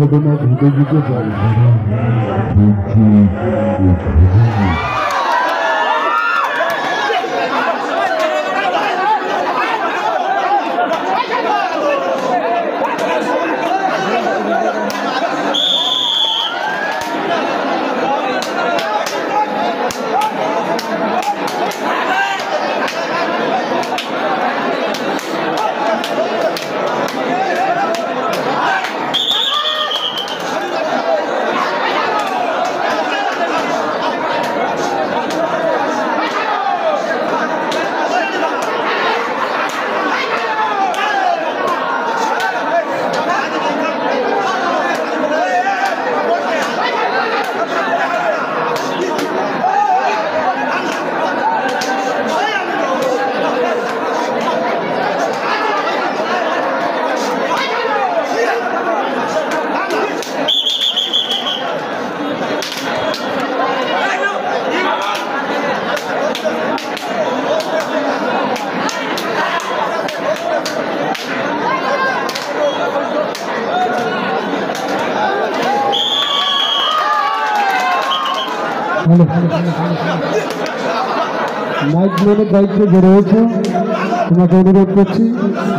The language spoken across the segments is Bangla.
ঘটনা ঘটে যেতে পারে। মাইক্রোফোনের দায়িত্বে যে রয়েছে তোমাকে অনুরোধ করছি,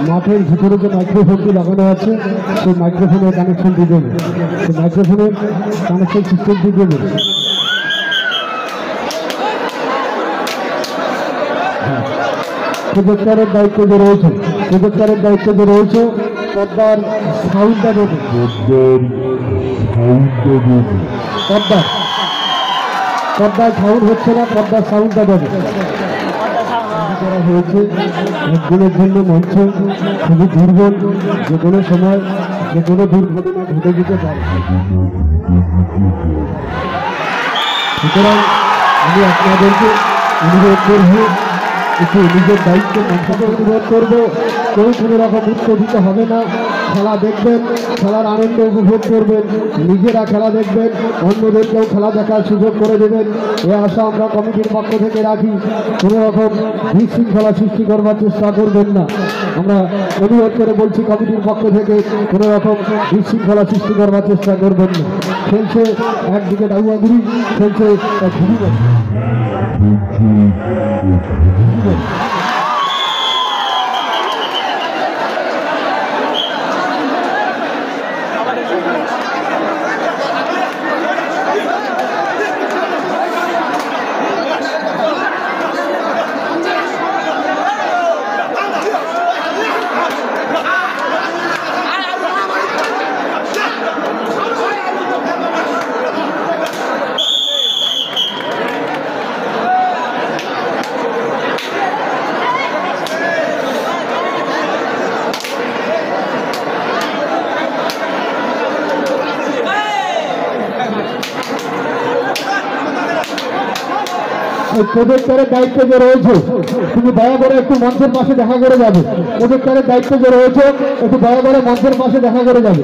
মাঠের ভিতরে যে মাইক্রোফোনটি লাগানো আছে সেই মাইক্রোফোনের কানেকশনটি দেবে, সেই মাইক্রোফোনের কানেকশন সিস্টেমটি দেবে। প্রজেক্টরের দায়িত্ব যে রয়েছে, প্রজেক্টরের দায়িত্ব যে রয়েছে পর্দার সাউন্ডটা দেবে, পর্দায় সাউন্ড হচ্ছে না, পর্দার সাউন্ডটা দেবে করা হয়েছে। একদিনের জন্য মঞ্চ খুবই দুর্বল, যে কোনো সময় যে কোনো দুর্ঘটনা ঘটে যেতে পারে। সুতরাং আমি আপনাদেরকে অনুরোধ করবো, একটু নিজের দায়িত্ব মঞ্চকে অনুরোধ করবো, কেউ কোনো রকম উত্তেজিত হবে না। খেলা দেখবেন, খেলার আনন্দ উপভোগ করবেন, নিজেরা খেলা দেখবেন, অন্যদেরকেও খেলা দেখার সুযোগ করে দেবেন, এ আশা আমরা কমিটির পক্ষ থেকে রাখি। কোনো রকম বিশৃঙ্খলা সৃষ্টি করবার চেষ্টা করবেন না। আমরা অনুরোধ করে বলছি কমিটির পক্ষ থেকে কোনো রকম বিশৃঙ্খলা সৃষ্টি করবার চেষ্টা করবেন না। খেলছে একদিকে ডাউয়াগুড়ি, খেলছে ঘুরিবে। প্রজেক্টরের দায়িত্ব যে রয়েছে তুমি দয়া করে একটু মঞ্চের পাশে দেখা করে যাবে। প্রজেক্টরের দায়িত্ব যে রয়েছে একটু দয়া করে মঞ্চের পাশে দেখা করে যাবে।